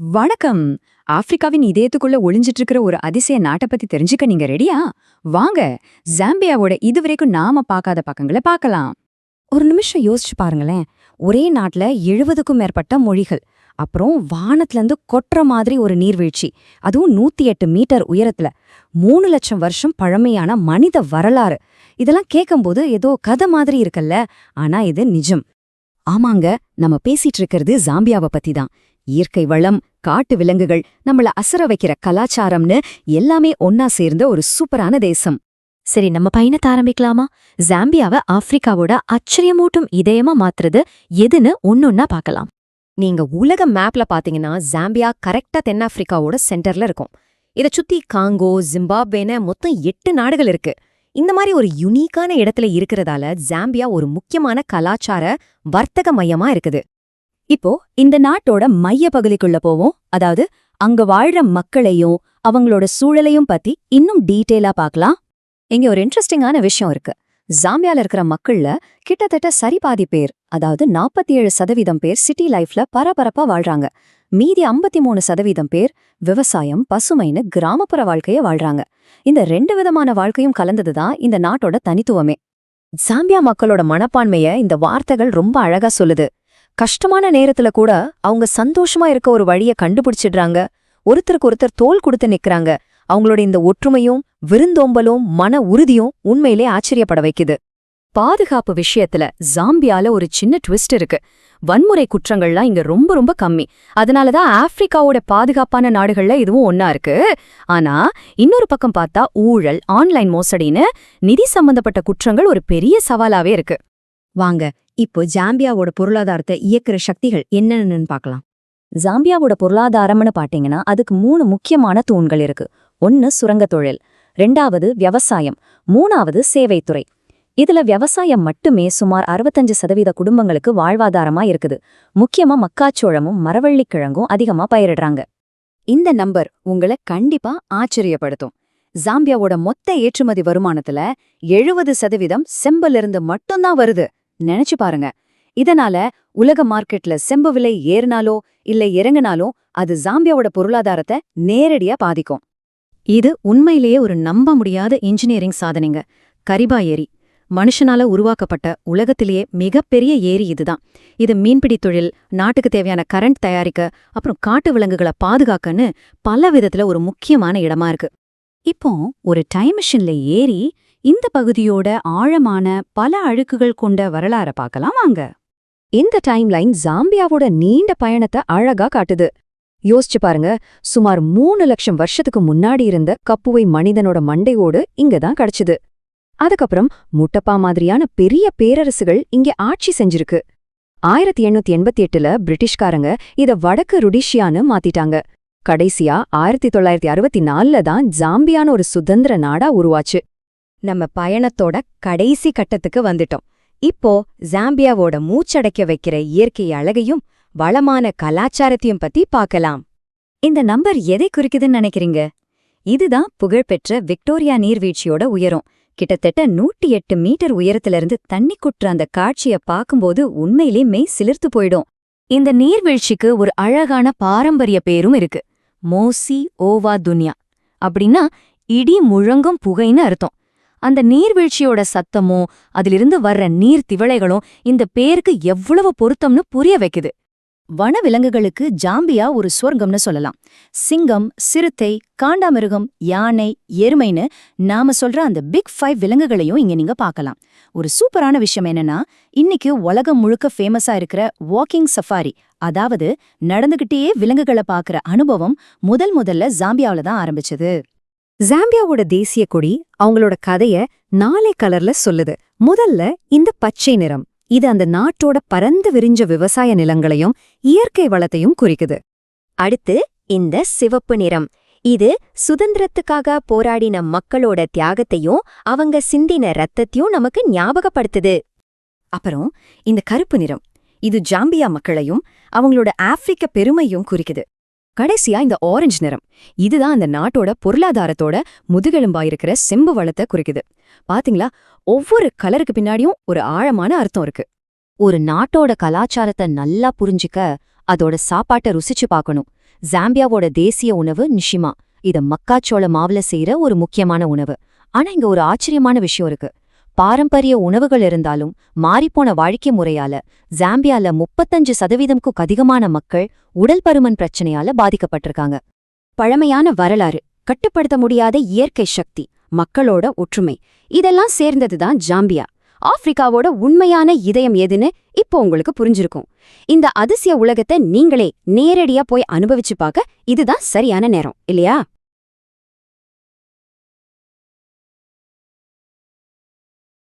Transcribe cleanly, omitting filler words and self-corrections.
வணக்கம். ஆப்பிரிக்காவின் இதயத்துக்குள்ள ஒளிஞ்சிட்டு இருக்கிற ஒரு அதிசய நாட்டை பத்தி தெரிஞ்சுக்க நீங்க ரெடியா? வாங்க, ஜாம்பியாவோட இதுவரைக்கும் நாம பார்க்காத பக்கங்களை பார்க்கலாம். ஒரு நிமிஷம் யோசிச்சு பாருங்களேன். ஒரே நாட்டுல 70க்கும் மேற்பட்ட மொழிகள், அப்புறம் வானத்துல இருந்து கொட்டுற மாதிரி ஒரு நீர்வீழ்ச்சி, அதுவும் 108 மீட்டர் உயரத்துல, 3 லட்சம் வருஷம் பழமையான மனித வரலாறு. இதெல்லாம் கேட்கும்போது ஏதோ கதை மாதிரி இருக்குல்ல, ஆனா இது நிஜம். ஆமாங்க, நம்ம பேசிட்டு இருக்கிறது ஜாம்பியாவை பத்தி தான். இயற்கை வளம், காட்டு விலங்குகள், நம்மள அசர வைக்கிற கலாச்சாரம்னு எல்லாமே ஒன்னா சேர்ந்த ஒரு சூப்பரான தேசம். சரி, நம்ம பயணத்தை ஆரம்பிக்கலாமா? ஜாம்பியாவை ஆப்பிரிக்காவோட ஆச்சரியமூட்டும் இதயமா மாத்துறது எதுன்னு ஒன்னொன்னா பார்க்கலாம். நீங்க உலக மேப்ல பாத்தீங்கன்னா ஜாம்பியா கரெக்டா தென்னாப்பிரிக்காவோட சென்டர்ல இருக்கும். இத சுத்தி காங்கோ, ஜிம்பாப்வேன்னு மொத்தம் 8 நாடுகள் இருக்கு. இந்த மாதிரி ஒரு யுனிக்கான இடத்துல இருக்கிறதால ஜாம்பியா ஒரு முக்கியமான கலாச்சார வர்த்தக மையமா இருக்குது. இப்போ இந்த நாட்டோட மைய பகுதிக்குள்ள போவோம். அதாவது அங்க வாழ்ற மக்களையும் அவங்களோட சூழலையும் பத்தி இன்னும் டீட்டெயிலா பார்க்கலாம். இங்க ஒரு இன்ட்ரெஸ்டிங்கான விஷயம் இருக்கு. ஜாம்பியால இருக்கிற மக்கள்ல கிட்டத்தட்ட சரிபாதி பேர், அதாவது 47% பேர் சிட்டி லைஃப்ல பரபரப்பா வாழ்றாங்க. மீதி 53% பேர் விவசாயம், பசுமைன்னு கிராமப்புற வாழ்க்கைய வாழ்றாங்க. இந்த 2 விதமான வாழ்க்கையும் கலந்ததுதான் இந்த நாட்டோட தனித்துவமே. ஜாம்பியா மக்களோட மனப்பான்மைய இந்த வார்த்தைகள் ரொம்ப அழகா சொல்லுது. கஷ்டமான நேரத்துல கூட அவங்க சந்தோஷமா இருக்க ஒரு வழிய கண்டுபிடிச்சிடுறாங்க. ஒருத்தருக்கு ஒருத்தர் தோள் கொடுத்து நிக்கறாங்க. அவங்களோட இந்த ஒற்றுமையும் விருந்தோம்பலும் மன உறுதியும் உண்மையிலே ஆச்சரியப்பட வைக்குது. பாதுகாப்பு விஷயத்துல ஜாம்பியால ஒரு சின்ன ட்விஸ்ட் இருக்கு. வன்முறை குற்றங்கள்லாம் இங்க ரொம்ப ரொம்ப கம்மி. அதனாலதான் ஆப்பிரிக்காவோட பாதுகாப்பான நாடுகள்ல இதுவும் ஒன்னா இருக்கு. ஆனா இன்னொரு பக்கம் பார்த்தா ஊழல், ஆன்லைன் மோசடின்னு நிதி சம்பந்தப்பட்ட குற்றங்கள் ஒரு பெரிய சவாலாவே இருக்கு. வாங்க, இப்போ ஜாம்பியாவோட பொருளாதாரத்தை இயக்குற சக்திகள் என்னன்னு பார்க்கலாம். ஜாம்பியாவோட பொருளாதாரம்னு பாத்தீங்கன்னா அதுக்கு 3 முக்கியமான தூண்கள் இருக்கு. 1 சுரங்கத் தொழில், 2வது விவசாயம், 3வது சேவைத்துறை. இதுல விவசாயம் மட்டுமே சுமார் 65% குடும்பங்களுக்கு வாழ்வாதாரமா இருக்குது. முக்கியமா மக்காச்சோளமும் மரவள்ளிக்கிழங்கும் அதிகமா பயிரிடுறாங்க. இந்த நம்பர் உங்களை கண்டிப்பா ஆச்சரியப்படுத்தும். ஜாம்பியாவோட மொத்த ஏற்றுமதி வருமானத்துல 70% செம்பிலிருந்து மட்டும்தான் வருது. நினைச்சு பாருங்க. இதனால உலக மார்க்கெட்ல செம்பு விலை ஏறினாலோ இல்ல இறங்கினாலோ அது ஜாம்பியாவோட பொருளாதாரத்தை நேரடியா பாதிக்கும். இது உண்மையிலேயே ஒரு நம்ப முடியாத இன்ஜினியரிங் சாதனைங்க. கரிபா ஏரி மனுஷனால உருவாக்கப்பட்ட உலகத்திலேயே மிகப்பெரிய ஏரி இதுதான். இது மீன்பிடி தொழில், நாட்டுக்கு தேவையான கரண்ட் தயாரிக்க, அப்புறம் காட்டு விலங்குகளை பாதுகாக்கன்னு பல விதத்துல ஒரு முக்கியமான இடமா இருக்கு. இப்போ ஒரு டைம் மிஷின்ல ஏறி இந்த பகுதியோட ஆழமான பல அழுக்குகள் கொண்ட வரலாற பார்க்கலாம் வாங்க. இந்த டைம்லைன் ஜாம்பியாவோட நீண்ட பயணத்தை அழகா காட்டுது. யோசிச்சு பாருங்க, சுமார் 3 லட்சம் வருஷத்துக்கு முன்னாடி இருந்த கப்புவை மனிதனோட மண்டையோடு இங்கதான் கிடைச்சுது. அதுக்கப்புறம் முட்டப்பா மாதிரியான பெரிய பேரரசுகள் இங்க ஆட்சி செஞ்சிருக்கு. 1888ல பிரிட்டிஷ்காரங்க இத வடக்கு ருடிஷியான்னு மாத்திட்டாங்க. கடைசியா 1964ல தான் ஜாம்பியான்னு ஒரு சுதந்திர நாடா உருவாச்சு. நம்ம பயணத்தோட கடைசி கட்டத்துக்கு வந்துட்டோம். இப்போ ஜாம்பியாவோட மூச்சடைக்க வைக்கிற இயற்கை அழகையும் வளமான கலாச்சாரத்தையும் பத்தி பார்க்கலாம். இந்த நம்பர் எதை குறிக்குதுன்னு நினைக்கிறீங்க? இதுதான் புகழ்பெற்ற விக்டோரியா நீர்வீழ்ச்சியோட உயரம். கிட்டத்தட்ட 108 மீட்டர் உயரத்திலிருந்து தண்ணி குற்ற அந்த காட்சிய பார்க்கும்போது உண்மையிலே மெய் சிலிர்த்து போயிடும். இந்த நீர்வீழ்ச்சிக்கு ஒரு அழகான பாரம்பரிய பேரும் இருக்கு. மோசி ஓவா துன்யா அப்படின்னா இடி முழங்கும் புகைன்னு அர்த்தம். அந்த நீர்வீழ்ச்சியோட சத்தமும் அதிலிருந்து வர்ற நீர் திவளைகளும் இந்த பேருக்கு எவ்வளவு பொருத்தம்னு புரிய வைக்குது. வனவிலங்குகளுக்கு ஜாம்பியா ஒரு சுவர்க்கம்னு சொல்லலாம். சிங்கம், சிறுத்தை, காண்டாமிருகம், யானை, எருமைன்னு நாம சொல்ற அந்த பிக் 5 விலங்குகளையும் இங்க நீங்க பார்க்கலாம். ஒரு சூப்பரான விஷயம் என்னன்னா, இன்னைக்கு உலகம் முழுக்க ஃபேமஸா இருக்கிற வாக்கிங் சஃபாரி, அதாவது நடந்துகிட்டே விலங்குகளை பார்க்கற அனுபவம் முதல்ல ஜாம்பியாவில தான் ஆரம்பிச்சது. ஜாம்பியாவோட தேசிய கொடி அவங்களோட கதைய 4 கலர்ல சொல்லுது. முதல்ல இந்த பச்சை நிறம், இது அந்த நாட்டோட பரந்து விரிஞ்ச விவசாய நிலங்களையும் இயற்கை வளத்தையும் குறிக்குது. அடுத்து இந்த சிவப்பு நிறம், இது சுதந்திரத்துக்காக போராடின மக்களோட தியாகத்தையும் அவங்க சிந்தின ரத்தத்தையும் நமக்கு ஞாபகப்படுத்துது. அப்புறம் இந்த கருப்பு நிறம், இது ஜாம்பியா மக்களையும் அவங்களோட ஆப்பிரிக்க பெருமையும் குறிக்குது. கடைசியா இந்த ஆரஞ்சு நிறம், இதுதான் அந்த நாட்டோட பொருளாதாரத்தோட முதுகெலும்பாயிருக்கிற செம்பு வளத்தை குறிக்குது. பாத்தீங்களா, ஒவ்வொரு கலருக்கு பின்னாடியும் ஒரு ஆழமான அர்த்தம் இருக்கு. ஒரு நாட்டோட கலாச்சாரத்தை நல்லா புரிஞ்சுக்க அதோட சாப்பாட்டை ருசிச்சு பார்க்கணும். ஜாம்பியாவோட தேசிய உணவு நிஷிமா. இத மக்காச்சோள மாவுல செய்யற ஒரு முக்கியமான உணவு. ஆனா இங்க ஒரு ஆச்சரியமான விஷயம் இருக்கு. பாரம்பரிய உணவுகள் இருந்தாலும் மாறிப்போன வாழ்க்கை முறையால ஜாம்பியால 35%க்கும் அதிகமான மக்கள் உடல் பருமன் பிரச்சனையால பாதிக்கப்பட்டிருக்காங்க. பழமையான வரலாறு, கட்டுப்படுத்த முடியாத இயற்கை சக்தி, மக்களோட ஒற்றுமை, இதெல்லாம் சேர்ந்ததுதான் ஜாம்பியா. ஆப்பிரிக்காவோட உண்மையான இதயம் எதுன்னு இப்போ உங்களுக்கு புரிஞ்சிருக்கும். இந்த அதிசய உலகத்தை நீங்களே நேரடியா போய் அனுபவிச்சு பார்க்க இதுதான் சரியான நேரம், இல்லையா?